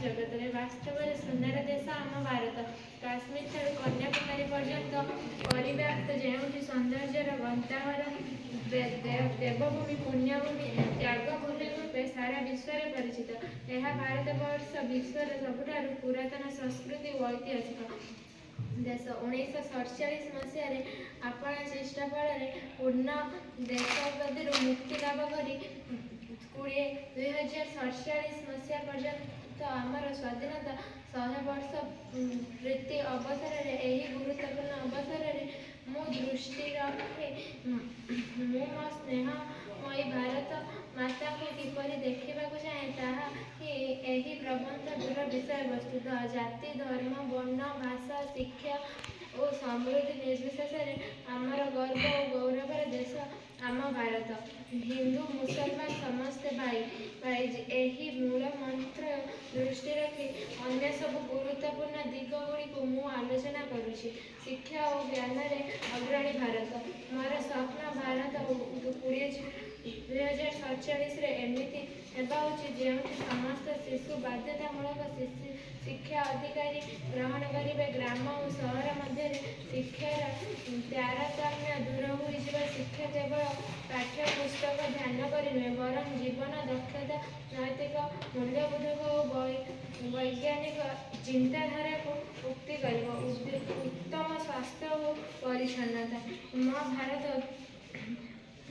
ଜଗତରେ। ବାସ୍ତବରେ ସୁନାର ଦେଶ ଆମ ଭାରତ। କାଶ୍ମୀର ଠାରୁ କନ୍ୟାକୁମାରୀ ପର୍ଯ୍ୟନ୍ତ ପରିବ୍ୟାପ୍ତ, ଯେଉଁଠି ସୌନ୍ଦର୍ଯ୍ୟର ଗନ୍ତାଘର, ଦେବଭୂମି, ପୁଣ୍ୟଭୂମି, ତ୍ୟାଗଭୂମି ରୂପେ ସାରା ବିଶ୍ୱରେ ପରିଚିତ। ଏହା ଭାରତବର୍ଷ ବିଶ୍ୱର ସବୁଠାରୁ ପୁରାତନ ସଂସ୍କୃତି ଓ ଐତିହାସିକ ଦେଶ। 1947 ମସିହାରେ ଆପଣା ଚେଷ୍ଟା ଫଳରେ ପୂର୍ଣ୍ଣ ଦେଶଗତିରୁ ମୁକ୍ତି ଲାଭ କରି 2047 ମସିହା ପର୍ଯ୍ୟନ୍ତ ଆମର ସ୍ୱାଧୀନତା 100 ବର୍ଷ ପ୍ରୀତି ଅବସରରେ ଏହି ଗୁରୁତ୍ୱପୂର୍ଣ୍ଣ ଅବସରରେ ମୁଁ ଦୃଷ୍ଟି ରଖେ ମୁଁ ମୋ ସ୍ନେହମୟୀ ଭାରତ ମାତାକୁ କିପରି ଦେଖିବାକୁ ଚାହେଁ, ତାହା ହିଁ ଏହି ପ୍ରବନ୍ଧଟିର ବିଷୟବସ୍ତୁ। ଜାତି, ଧର୍ମ, ବର୍ଣ୍ଣ, ଭାଷା, ଶିକ୍ଷା ଓ ସମୃଦ୍ଧି ନିର୍ବିଶେଷରେ ଆମର ଗର୍ବ ଓ ଗୌରବର ଦେଶ ଆମ ଭାରତ। ହିନ୍ଦୁ ମୁସଲମାନ ସମସ୍ତେ ଭାଇ ଭାଇ, ଏହି ମୂଳ ମନ୍ତ୍ର ଦୃଷ୍ଟି ରଖି ଅନ୍ୟ ସବୁ ଗୁରୁତ୍ୱପୂର୍ଣ୍ଣ ଦିଗଗୁଡ଼ିକୁ ମୁଁ ଆଲୋଚନା କରୁଛି। ଶିକ୍ଷା ଓ ଜ୍ଞାନରେ ଅଗ୍ରଣୀ ଭାରତ। ମୋର ସ୍ୱପ୍ନ ଭାରତ 2047ରେ ଏମିତି ହେବା ଉଚିତ, ଯେଉଁଠି ସମସ୍ତ ଶିଶୁ ବାଧ୍ୟତାମୂଳକ ଶିକ୍ଷା ଅଧିକାର ଗ୍ରହଣ କରିବେ। ଗ୍ରାମ ଓ ସହର ମଧ୍ୟରେ ଶିକ୍ଷାର ତାରତମ୍ୟ ଦୂର ହୋଇଯିବ। ଶିକ୍ଷା କେବଳ ପାଠ୍ୟପୁସ୍ତକ ଧ୍ୟାନ କରି ନୁହେଁ, ବରଂ ଜୀବନ ଦକ୍ଷତା, ନୈତିକ ମୂଲ୍ୟବୋଧକୁ ଓ ବୈଜ୍ଞାନିକ ଚିନ୍ତାଧାରାକୁ ଉକ୍ତି କରିବ। ଉତ୍ତମ ସ୍ୱାସ୍ଥ୍ୟ ଓ ପରିଚ୍ଛନ୍ନତା। ମୋ ଭାରତ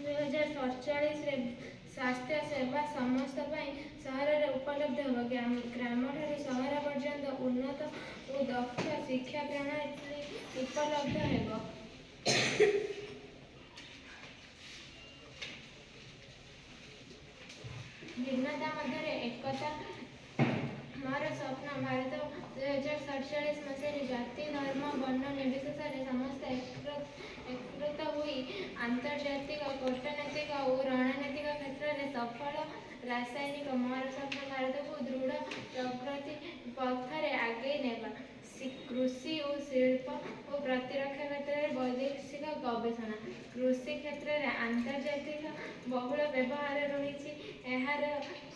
2047ରେ ସ୍ୱାସ୍ଥ୍ୟ ସେବା ସମସ୍ତ ପାଇଁ ସହରରେ ଉପଲବ୍ଧ ହେବ। ଗ୍ରାମଠାରୁ ସହର ପର୍ଯ୍ୟନ୍ତ ଉନ୍ନତ ଓ ଦକ୍ଷ ଶିକ୍ଷା ପ୍ରଣାଳୀ ଉପଲବ୍ଧ ହେବ। ଭିନ୍ନତା ମଧ୍ୟରେ ଏକତା। ମୋର ସ୍ୱପ୍ନ ଭାରତ 2047 ମସିହାରେ ଜାତି, ଧର୍ମ, ବର୍ଣ୍ଣ ନିର୍ବିଶେଷରେ ସମସ୍ତେ ଏକୀକୃତ ହୋଇ ଆନ୍ତର୍ଜାତିକ, କୂଟନୈତିକ ଓ ରଣନୈତିକ କ୍ଷେତ୍ରରେ ସଫଳ ରାସାୟନିକ। ମୋର ସ୍ୱପ୍ନ ଭାରତକୁ ଦୃଢ଼ ପ୍ରଗତି ପଥରେ ଆଗେଇ ନେବା। କୃଷି ଓ ଶିଳ୍ପ ଓ ପ୍ରତିରକ୍ଷା କ୍ଷେତ୍ରରେ ବୈଦେଶିକ ଗବେଷଣା। କୃଷି କ୍ଷେତ୍ରରେ ଆନ୍ତର୍ଜାତିକ ବହୁଳ ବ୍ୟବହାର ରହିଛି। ଏହାର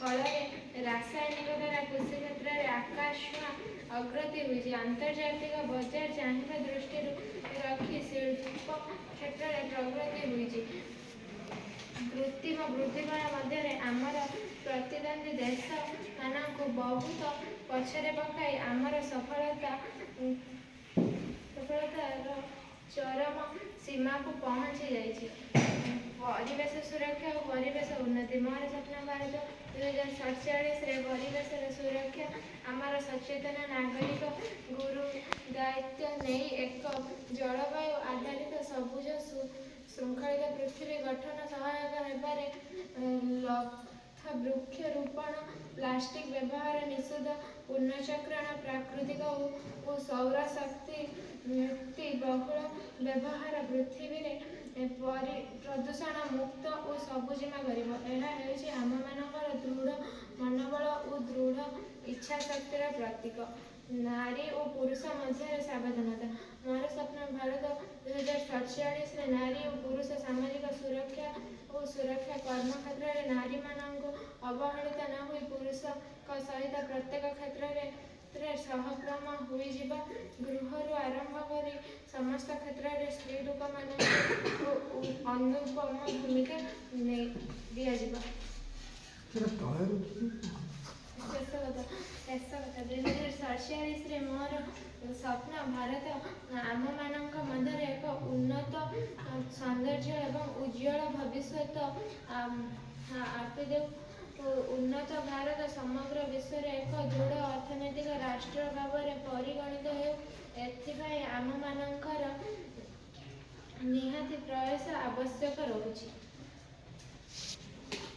ଫଳରେ ରାସାୟନିକ ଦ୍ୱାରା କୃଷି କ୍ଷେତ୍ରରେ ଆକାଶଛୁଆଁ ଅଗ୍ରଗତି ହୋଇଛି। ଆନ୍ତର୍ଜାତିକ ବଜାର ଚାହିଦା ଦୃଷ୍ଟିରୁ ରଖି ଶିଳ୍ପ କ୍ଷେତ୍ରରେ ପ୍ରଗତି ହୋଇଛି। କୃତ୍ରିମ ବୁଦ୍ଧିମତ୍ତା ମଧ୍ୟରେ ଆମର ପ୍ରତିଦ୍ୱନ୍ଦ୍ୱୀ ଦେଶମାନଙ୍କୁ ବହୁତ ପଛରେ ପକାଇ ଆମର ସଫଳତାର ଚରମ ସୀମାକୁ ପହଞ୍ଚି ଯାଇଛି। ପରିବେଶ ସୁରକ୍ଷା ଓ ପରିବେଶ ଉନ୍ନତି। ମୋର ସ୍ୱପ୍ନ ଭାରତ 2047ରେ ପରିବେଶର ସୁରକ୍ଷା ଆମର ସଚେତନ ନାଗରିକ ଗୁରୁ ଦାୟିତ୍ୱ ନେଇ ଏକ ଜଳବାୟୁ ଆଧାରିତ ସବୁଜ ଶୃଙ୍ଖଳିତ ପୃଥିବୀ ଗଠନ ସହାୟକ ହେବାରେ ବୃକ୍ଷ ରୋପଣ, ପ୍ଲାଷ୍ଟିକ ବ୍ୟବହାର ନିଷେଧ, ପୁନଃଚକ୍ରଣ, ପ୍ରାକୃତିକ ଓ ସୌରଶକ୍ତି ମୁକ୍ତି ବହୁଳ ବ୍ୟବହାର, ପୃଥିବୀରେ ପ୍ରଦୂଷଣ ମୁକ୍ତ ଓ ସବୁଜିମା କରିବ। ଏହା ହେଉଛି ଆମମାନଙ୍କର ଦୃଢ଼ ମନୋବଳ ଓ ଦୃଢ଼ ଇଚ୍ଛାଶକ୍ତିର ପ୍ରତୀକ। ନାରୀ ଓ ପୁରୁଷ ମଧ୍ୟରେ ସାବଧାନତା। ମୋର ସ୍ୱପ୍ନ ଭାରତ 2047ରେ ନାରୀ ଓ ପୁରୁଷ ସାମାଜିକ ସୁରକ୍ଷା ଓ ସୁରକ୍ଷା କର୍ମକ୍ଷେତ୍ରରେ ନାରୀମାନଙ୍କୁ ଅବହେଳିତ ନ ହୋଇ ପୁରୁଷଙ୍କ ସହିତ ପ୍ରତ୍ୟେକ କ୍ଷେତ୍ରରେ ସହକ୍ରମ ହୋଇଯିବା। ଗୃହରୁ ଆରମ୍ଭ କରି ସମସ୍ତ କ୍ଷେତ୍ରରେ ସ୍ତ୍ରୀ ଲୋକମାନଙ୍କୁ ଅନୁପମ ଭୂମିକା ଦିଆଯିବ। ଶେଷ କଥା 2047ରେ ମୋର ସ୍ୱପ୍ନ ଭାରତ ଆମମାନଙ୍କ ମଧ୍ୟରେ ଏକ ଉନ୍ନତ, ସୌନ୍ଦର୍ଯ୍ୟ ଏବଂ ଉଜ୍ଜ୍ୱଳ ଭବିଷ୍ୟତ ଆପି ଦେଉ। ଉନ୍ନତ ଭାରତ ସମଗ୍ର ବିଶ୍ୱରେ ଏକ ଦୃଢ଼ ଅର୍ଥନୈତିକ ରାଷ୍ଟ୍ର ଭାବରେ ପରିଗଣିତ ହେଉ, ଏଥିପାଇଁ ଆମମାନଙ୍କର ନିହାତି ପ୍ରୟାସ ଆବଶ୍ୟକ ରହୁଛି।